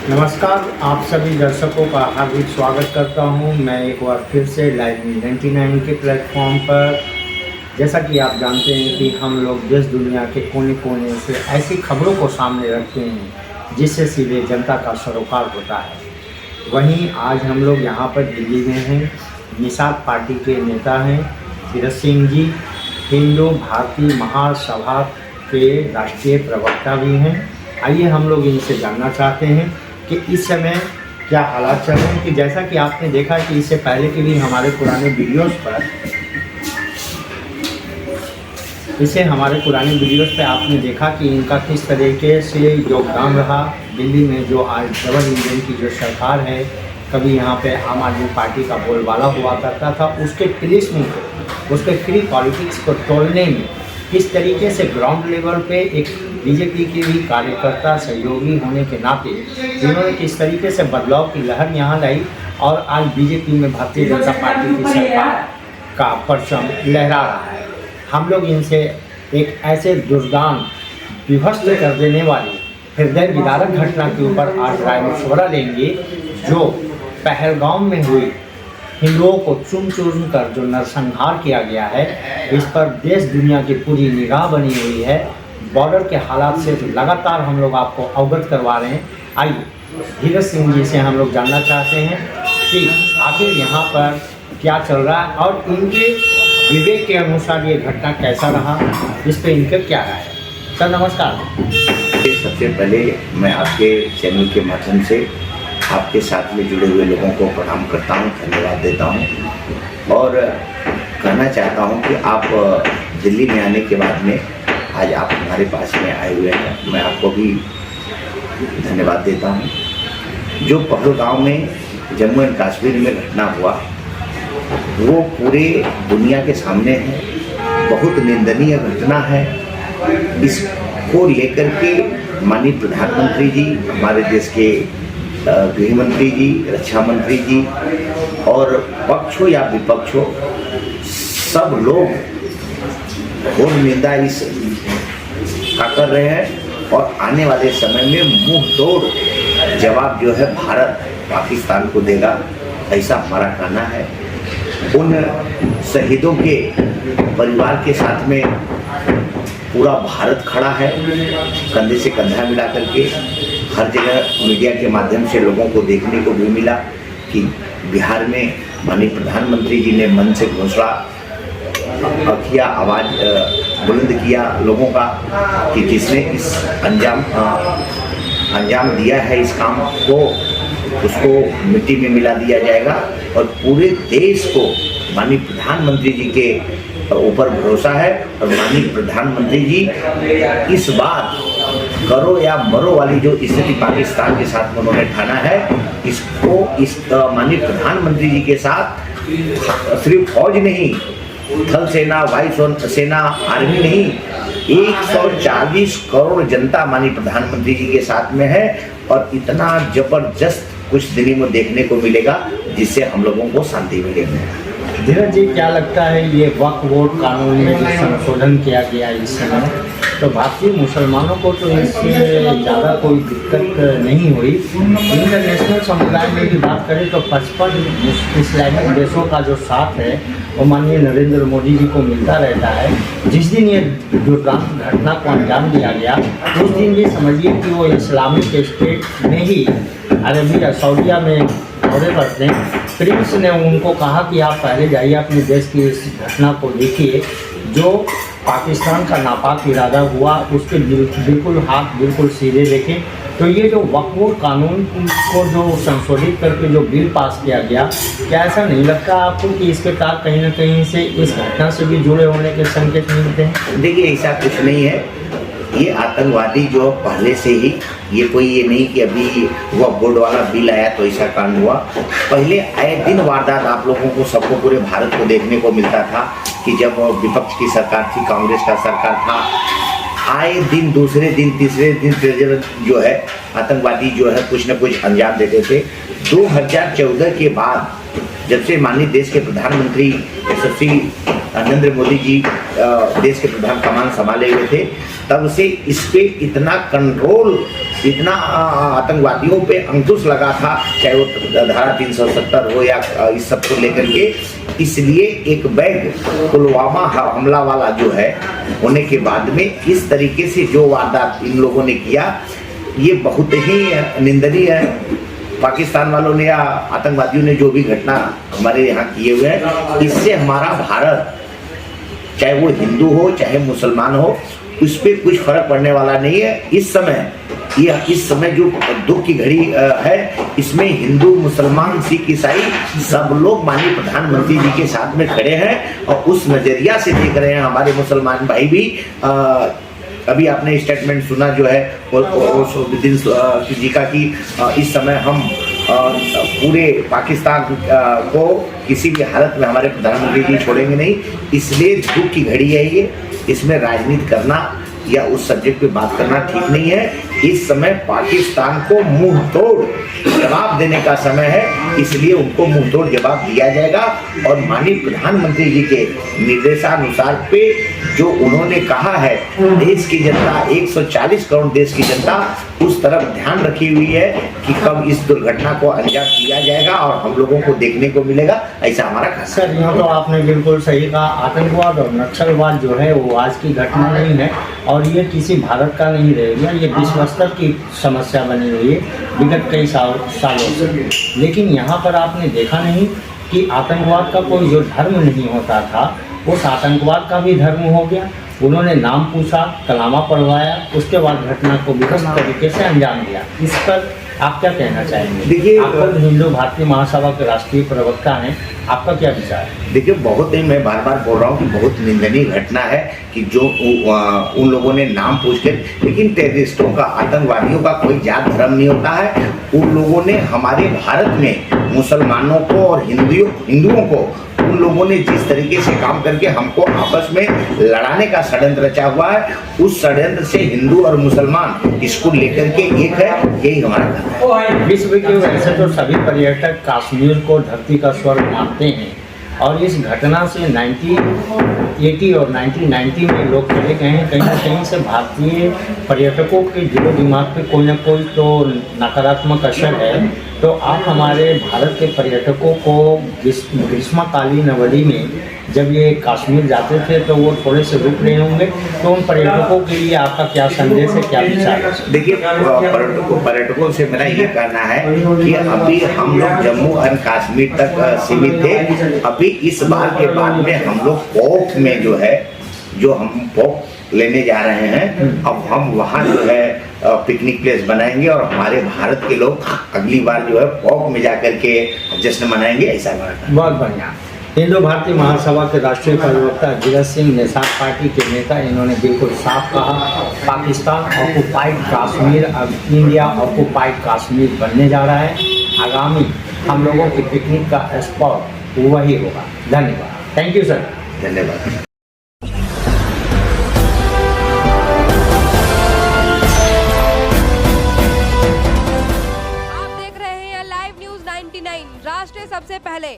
नमस्कार, आप सभी दर्शकों का हार्दिक स्वागत करता हूं। मैं एक बार फिर से लाइव 99 के प्लेटफॉर्म पर, जैसा कि आप जानते हैं कि हम लोग देश दुनिया के कोने कोने से ऐसी खबरों को सामने रखते हैं जिससे सीधे जनता का सरोकार होता है। वहीं आज हम लोग यहाँ पर दिल्ली में हैं। निषाद पार्टी के नेता हैं तीरथ सिंह जी, हिंदू भारतीय महासभा के राष्ट्रीय प्रवक्ता भी हैं। आइए हम लोग इनसे जानना चाहते हैं कि इस समय क्या हालात चल रहे हैं। कि जैसा कि आपने देखा कि इससे पहले के भी हमारे पुराने वीडियोस पे आपने देखा कि इनका किस तरीके से योगदान रहा। दिल्ली में जो आज डबल इंजन की जो सरकार है, कभी यहाँ पे आम आदमी पार्टी का बोलबाला हुआ करता था, उसके क्लिस्म को, उसके फ्री पॉलिटिक्स को तोड़ने में किस तरीके से ग्राउंड लेवल पे एक बीजेपी के भी कार्यकर्ता सहयोगी होने के नाते इन्होंने किस तरीके से बदलाव की लहर यहाँ लाई और आज बीजेपी में भारतीय जनता पार्टी की सरकार का परचम लहरा रहा है। हम लोग इनसे एक ऐसे दुर्दान विभस्त कर देने वाली हृदय विदारक घटना के ऊपर आज राय मशवरा लेंगे, जो पहलगाम में हुई हिंदुओं को चुन चुन कर जो नरसंहार किया गया है, इस पर देश दुनिया की पूरी निगाह बनी हुई है। बॉर्डर के हालात से लगातार हम लोग आपको अवगत करवा रहे हैं। आइए तीरथ सिंह जी से हम लोग जानना चाहते हैं कि आखिर यहाँ पर क्या चल रहा है और इनके विवेक के अनुसार ये घटना कैसा रहा, इस पर इनका क्या राय है। सर नमस्कार। सबसे पहले मैं आपके चैनल के माध्यम से आपके साथ में जुड़े हुए लोगों को प्रणाम करता हूं, धन्यवाद देता हूं और कहना चाहता हूं कि आप दिल्ली में आने के बाद में आज आप हमारे पास में आए हुए हैं, मैं आपको भी धन्यवाद देता हूं। जो पहलगाम में जम्मू एंड कश्मीर में घटना हुआ वो पूरे दुनिया के सामने है, बहुत निंदनीय घटना है। इसको लेकर के माननीय प्रधानमंत्री जी, हमारे देश के गृह मंत्री जी, रक्षा मंत्री जी और पक्ष हो या विपक्ष हो, सब लोग घोर निंदा इस का कर रहे हैं और आने वाले समय में मुंह तोड़ जवाब जो है भारत पाकिस्तान को देगा, ऐसा हमारा कहना है। उन शहीदों के परिवार के साथ में पूरा भारत खड़ा है, कंधे से कंधा मिला करके। हर जगह मीडिया के माध्यम से लोगों को देखने को भी मिला कि बिहार में माननीय प्रधानमंत्री जी ने मन से घोषणा किया, आवाज़ बुलंद किया लोगों का कि जिसने इस अंजाम दिया है इस काम को, उसको मिट्टी में मिला दिया जाएगा। और पूरे देश को माननीय प्रधानमंत्री जी के ऊपर भरोसा है और माननीय प्रधानमंत्री जी इस बार करो या मरो वाली जो स्थिति पाकिस्तान के साथ उन्होंने ठाना है, इसको इस माननीय प्रधानमंत्री जी के साथ सिर्फ फौज नहीं, थल सेना, वायु सेना, आर्मी नहीं, 140 करोड़ जनता माननीय प्रधानमंत्री जी के साथ में है और इतना जबरदस्त कुछ दिनों में देखने को मिलेगा जिससे हम लोगों को शांति मिलेगी। धीरज जी, क्या लगता है ये वक्फ बोर्ड कानून में जो संशोधन किया गया इस समय, तो भारतीय मुसलमानों को तो इससे ज़्यादा कोई दिक्कत नहीं हुई। इंटरनेशनल समुदाय में भी बात करें तो 55 इस्लामिक देशों का जो साथ है वो माननीय नरेंद्र मोदी जी को मिलता रहता है। जिस दिन ये दुर्दांत घटना को अंजाम दिया गया उस दिन भी समझिए कि वो इस्लामिक स्टेट में ही अरबिया सऊदीया में दौरे पर थे। प्रिंस ने उनको कहा कि आप पहले जाइए अपने देश की इस घटना को देखिए, जो पाकिस्तान का नापाक इरादा हुआ उसके बिल्कुल हाथ बिल्कुल सीधे देखें। तो ये जो वक्फ बोर्ड कानून को जो संशोधित करके जो बिल पास किया गया, क्या ऐसा नहीं लगता आपको कि इसके तार कहीं ना कहीं से इस घटना से भी जुड़े होने के संकेत मिलते हैं? देखिए, ऐसा कुछ नहीं है। ये आतंकवादी जो पहले से ही, ये कोई ये नहीं कि अभी वक्फ बोर्ड वाला बिल आया तो ऐसा कांड हुआ। पहले आए दिन वारदात आप लोगों को, सबको, पूरे भारत को देखने को मिलता था कि जब विपक्ष की सरकार थी, कांग्रेस का सरकार था, आए दिन, दूसरे दिन, तीसरे दिन जो है आतंकवादी जो है कुछ न कुछ अंजाम देते थे। 2014 के बाद जब से माननीय देश के प्रधानमंत्री यशस्वी नरेंद्र मोदी जी देश के प्रधान कमान संभाले हुए थे, तब से इस पे इतना कंट्रोल, इतना आतंकवादियों पे अंकुश लगा था, चाहे वो धारा 370 हो या इस सब को लेकर के। इसलिए एक बैग पुलवामा हमला वाला जो है होने के बाद में इस तरीके से जो वारदात इन लोगों ने किया, ये बहुत ही निंदनीय है। पाकिस्तान वालों ने या आतंकवादियों ने जो भी घटना हमारे यहाँ किए हुए हैं, इससे हमारा भारत, चाहे वो हिंदू हो चाहे मुसलमान हो, उस पर कुछ फर्क पड़ने वाला नहीं है। इस समय जो दुख की घड़ी है, इसमें हिंदू मुसलमान सिख ईसाई सब लोग माननीय प्रधानमंत्री जी के साथ में खड़े हैं और उस नजरिया से देख रहे हैं हमारे मुसलमान भाई भी। अभी आपने स्टेटमेंट सुना जो है दिन जी का कि इस समय हम पूरे पाकिस्तान को किसी भी हालत में हमारे प्रधानमंत्री जी छोड़ेंगे नहीं। इसलिए दुख की घड़ी है ये, इसमें राजनीति करना या उस सब्जेक्ट पे बात करना ठीक नहीं है। इस समय पाकिस्तान को मुंह तोड़ जवाब देने का समय है, इसलिए उनको मुंह तोड़ जवाब दिया जाएगा। और माननीय प्रधानमंत्री जी के निर्देशानुसार पे जो उन्होंने कहा है, देश की जनता 140 करोड़ देश की जनता उस तरफ ध्यान रखी हुई है कि कब इस दुर्घटना को अंजाम दिया जाएगा और हम लोगों को देखने को मिलेगा, ऐसा हमारा कहना है। सर, यहाँ तो आपने बिल्कुल सही कहा। आतंकवाद और नक्सलवाद जो है वो आज की घटना नहीं है और ये किसी भारत का नहीं रहेगा, ये विश्व स्तर की समस्या बनी हुई है विगत कई सालों से। लेकिन यहाँ पर आपने देखा नहीं कि आतंकवाद का कोई जो धर्म नहीं होता था, उस आतंकवाद का भी धर्म हो गया। उन्होंने नाम पूछा, कलामा पढ़वाया, उसके बाद घटना को विकसित तरीके से अंजाम दिया। इस पर आप क्या कहना चाहेंगे? देखिए, आप हिंदू भारतीय महासभा के राष्ट्रीय प्रवक्ता हैं, आपका क्या विचार है? देखिए, बहुत ही मैं बार बार बोल रहा हूँ कि बहुत निंदनीय घटना है कि जो उन लोगों ने नाम पूछ के, लेकिन टेररिस्टों का, आतंकवादियों का कोई जात धर्म नहीं होता है। उन लोगों ने हमारे भारत में मुसलमानों को और हिंदुओं को, उन लोगों ने जिस तरीके से काम करके हमको आपस में लड़ाने का षड्यंत्र रचा हुआ है, उस षड्यंत्र से हिंदू और मुसलमान इसको लेकर के एक है, यही हमारा कहना है। विश्व के वैसे तो सभी पर्यटक कश्मीर को धरती का स्वर्ग मानते हैं और इस घटना से 1980 और 1990 में लोग चले गए हैं। कहीं ना कहीं से भारतीय पर्यटकों के दिलो दिमाग पे कोई ना कोई तो नकारात्मक असर है। तो आप हमारे भारत के पर्यटकों को ग्रीष्मकालीन अवधि में जब ये कश्मीर जाते थे तो वो थोड़े से रुक रहे होंगे, तो उन पर्यटकों के लिए आपका क्या संदेश है, क्या विचार है? देखिए, पर्यटकों से मेरा ये कहना है कि अभी हम लोग जम्मू एंड कश्मीर तक सीमित थे। अभी इस बार के बाद में हम लोग पोख में जो है, जो हम पोख लेने जा रहे हैं, अब हम वहाँ जो है पिकनिक प्लेस बनाएंगे और हमारे भारत के लोग अगली बार जो है पोख में जाकर के जश्न मनाएंगे, ऐसा बहुत बढ़िया। हिंदू भारतीय महासभा के राष्ट्रीय प्रवक्ता धीरज सिंह निषाद पार्टी के नेता, इन्होंने बिल्कुल साफ कहा, पाकिस्तान ऑक्युपाइड कश्मीर अब इंडिया ऑक्युपाइड कश्मीर बनने जा रहा है। आगामी हम लोगों की पिकनिक का स्पॉट वही होगा। धन्यवाद। Thank you sir. धन्यवाद। आप देख रहे हैं लाइव न्यूज 99, राष्ट्र सबसे पहले।